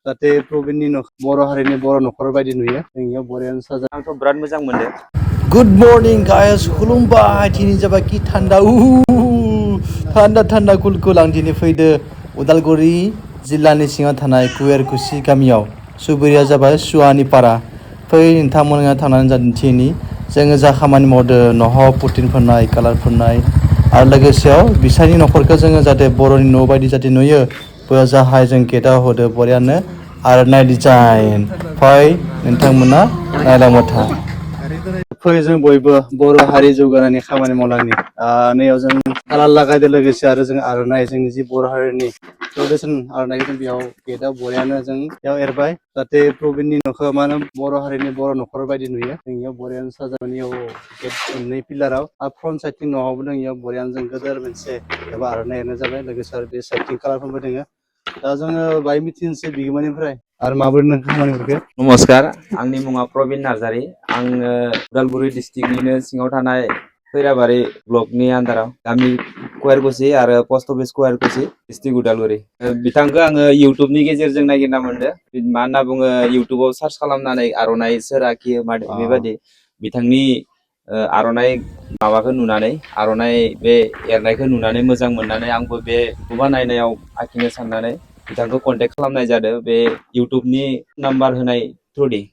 जाहाथे प्रबिननि बर' हारिनि बर' न'खर बायदि नुयो जोंनियाव बरियानो साजा आंथ' बिराद मोजां मोनदों। गुड मर्निं गाइस खुलुमबाय दिनै जाबाय कि थान्दा थान्दा कुल कुल आं दिनै फैदो उदालगुरि जिल्लानि सिङाव थानाय कुवेरकुसि गामियाव सुबुरिया जाबाय सुवानिपारा फै नोंथांमोनहा थांनानै जा दिन्थिनि जोङो जा खामानि मावदो न'आव पुटिन फोननाय कालार फोननाय आरो लोगोसेयाव बिसानि न'खरखौ जोङो जाहाथे बर'नि न' बायदि जाहाथे नुयो बेयाव जाहाय जों गेटआव होदो बरियानो आर'नाइ डिजाइन फै नोंथांमोना नायलांबाय था। फै जों बयबो बर' हारि जौगानायनि खामानि मावलांनि नैयाव जों कालार लागायदो लोगोसे आरो जों आर'नाइ जोंनि जि बर' हारिनि ट्रेडिसन आर'नाइखौ जों बेयाव गेटआव बरियानो जों बेयाव एरबाय जाहाथे प्रबिननि न'खौ मा होनो बर' हारिनि बर' न'खर बायदि नुयो जोंनियाव बरियानो साजायनायाव गेट मोननै पिलाराव आरो फ्रन्ट साइडथिं न'आवबो दं इयाव बरियानो जों गोदोर मोनसे एबा आर'नाइ एरनाय जाबाय लोगोसे आरो बे साइडथिं कालारफोरबो दोङो दा जोङो बाय मिथिनोसै बिगोमानिफ्राय आरो माबोरै नों खामानिफोरखौ। नमस्कार, आंनि मुङा प्रबिन नार्जारि। आङो उदालगुरि डिस्ट्रिक्टनिनो सिङाव थानाय खैराबारि ब्लकनि आन्दाराव गामि कुवेरकुसि आरो पस्ट अफिस कुवेरकुसि डिस्ट्रिक्ट उदालगुरि। बिथांखौ आङो इउटुबनि गेजेरजों नागिरना मोनदों। मा होनना बुङो इउटुबाव सार्च खालामनानै आर'नाइ सोर आखियो बेबायदि बिथांनि आर'नाइ माबाखौ नुनानै आर'नाइ बे एरनायखौ नुनानै मोजां मोननानै आंबो बेखौ बानायनायाव आखिनो साननानै बिथांखौ कन्टेक्ट खालामनाय जादों बे इउटुबनि नाम्बार होनाय थ्रुयै।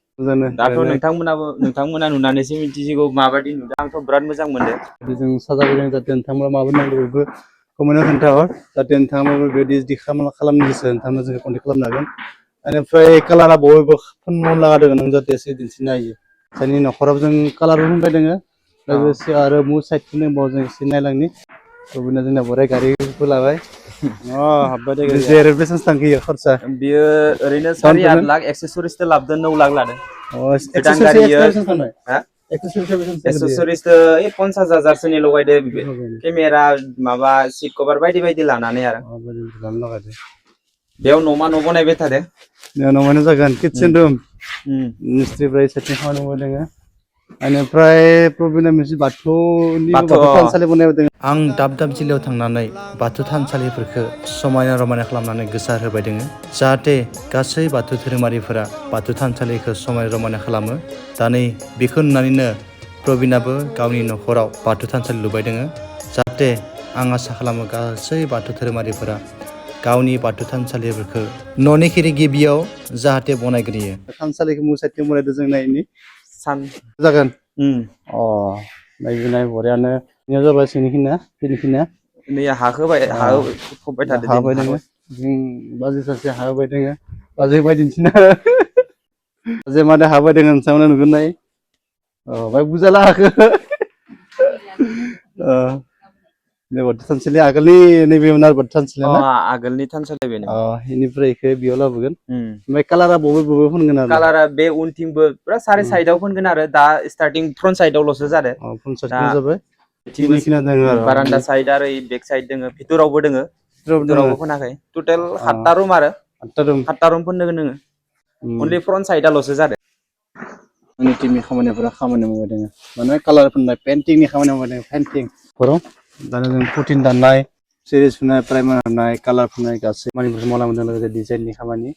दाथ' नोंथांमोना नुनानैसो मिथिसिगौ माबायदि नुदों। आंथ' बिराद मोजां मोनदों। जों साजायदों जाहाथे नोंथांमोना माबोरै नांगौ बेबो कमेन्टआव खोन्थाहर जाहाथे नोंथांमोनाबो बेबायदि खालामनो गोसो नोंथांमोना जोंखौ कन्टेक्ट खालामनो हागोन। बेनिफ्राय कालारा बयबो फुननो लागा दङ नों जाहाथे एसे दिन्थिनो हायो जोंनि न'खराव जों कालारबो फुनबाय दोङो लोगोसे आरो मु साइडथिं दंबावो जों एसे नायलांनि प्रबिना जोंना बोराय गारिबो लाबाय हाबबाय दे जेरै बेसेबांसो थांखो खरसा बियो ओरैनो डाउन 8 पेमेन्ट लाख एक्सेसरिसथ' लाबोदों 9 लाख लादों। गोदान एक्सेसरिसआ गारि बेसेबां थांनाय एक्सेसरिसआ बेसेबां एक्सेसरिसथ' 50,000सोनि लगायदो केमेरा माबा सिट कभार बायदि बायदि लानानै आरो बेयाव न'मा न' बनायबाय थादों। न'आनो जागोन किटचेन रुम मिस्ट्रिफ्रा साइडथिं खामानि मावबाय दोङो बेनिफ्राय प्रबिना मोनसे बाथौ थानसालि बनायबाय दोङो। आं दाब दाब जिल्लायाव थांनानै बाथौ थानसालिफोरखौ समायना रमायना खालामनानै गोसार होबाय दोङो जाहाथे गासै बाथौ धोरोमारिफोरा बाथौ थानसालिखौ समायना रमायना खालामो। दा नै बेखौ नुनानैनो प्रबिनाबो गावनि न'खराव बाथौ थानसालि लुबाय दोङो जाहाथे आं आसा खालामो गासै बाथौ धोरोमारिफोरा गावनि बाथौ थानसालिफोरखौ न'नि गिबियाव जाहाथे बनायग्रोयो। थानसालिखौ मु साइडथिं बनायदों जों नायनि सान जागोन नाय बरियानो बेयाव जाबाय सिंनिखिनिया बेनिखिनिया नै हा फबबाय थादों हा दिनै होबाय दोङो जों बाजै सासे हा होबाय दोङो बाजै होबाय दिन्थिना जे मादे हा होबाय दोङो नोंथांमोना नुगोन नाय बाय बुजाला हाखो बाथौ थानसालि आगोलनि नैबेमोन आरो बाथौ थानसालिया ना आगोलनि थानसालि बेनो। बेनिफ्राय इखौ बेयाव लाबोगोन ओमफ्राय कालारा बबे फोनगोन आरो कालारा बे उनथिंबो पुरा सारि साइडआव फोनगोन आरो दा स्टार्टिं फ्रन्ट साइडआवल'सो जादों। फ्रन्ट दा साइडथिं जाबाय बिथिंबो बेखिनिया दोङो आरो बारान्दा साइड आरो बेक साइड दोङो भितरावबो दोङो भितरावबो फोनाखै टटेल 7टा रुम आरो 7टा रुम फोननो दोङो अनलि फ्रन्ट साइडआल'सो जादों। आंनि टिमनि खामानिफोरा खामानि मावबाय दोङो माने कालार फोननाय पेन्टिंनि खामानि मावबाय दोङो पेन्टिं दानो जों पुटिन दाननाय सिरिस फुनाय प्राइमार होनाय कालार फुनाय गासै खामानिफोरखौ मावलांदों लोगोसे डिजाइननि खामानि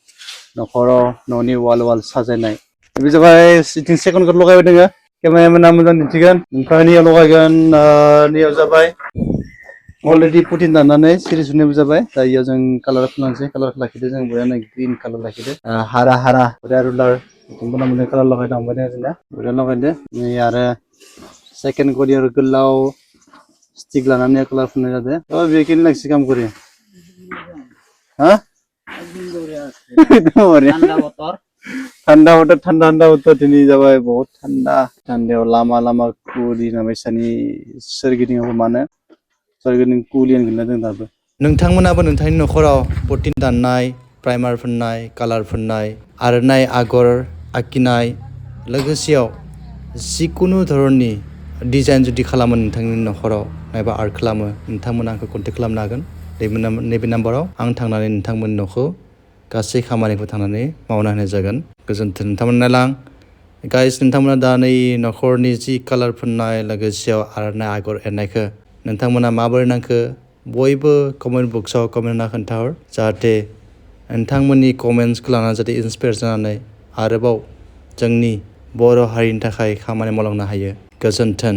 न'खराव न'नि वाल साजायनाय बे जाबाय सिटिं सेकेन्ड कट लगायबाय दोङो केमेरामेना मोजां दिन्थिगोन ओमफ्राय नैयाव लगायगोन नैयाव जाबाय अलरेडि पुटिन दाननानै सिरिस फुनायबो जाबाय दा इयाव जों कालार फुनलांसै कालारखौ लाखिदो जों बरियानो ग्रिन कालार लाखिदो हारा रुलार मोननै कालार लगायलांबाय दोङो जोंना बरिया लगायदो नै आरो सेकेन्ड कट गोलाव स्टिक लानानै कालार फुननाय जादों बेखिनि लांसै काम करि थान्दा बोथोर दिनै जाबाय बहुत थान्दायाव लामा कुलि नामायसानि सोरगिदिङाव मानो सोरगिदिं कुलियानो गोलैना दं दाबो। नोंथांमोनाबो नोंथांनि न'खराव पुटिन दाननाय प्राइमार फोननाय कालार फोननाय आर'नाइ आगर आखिनाय लोगोसेयाव जिखुनु धरननि डिजाइन जुदि खालामो नोंथांनि न'खराव नायबा आर्ट खालामो नोंथांमोना आंखौ कन्टेक्ट खालामनो हागोन नैबे नाम्बाराव आं थांनानै नोंथांमोननि न'खौ गासै खामानिखौ थांनानै मावना होनाय जागोन। गोजोन्थों नोंथांमोना नायलां गाइस नोंथांमोना दा नै न'खरनि जि कालार फोननाय लोगोसेयाव आर'नाइ आगर एरनायखौ नोंथांमोना माबोरै नांखो बयबो कमेन्ट बक्सआव कमेन्ट होना खोन्थाहर जाहाथे नोंथांमोननि कमेन्ट्सखौ लानानै जाहाथे इन्सपायार जानानै आरोबाव जोंनि बर' हारिनि थाखाय खामानि मावलांनो हायो। गोजोन्थों।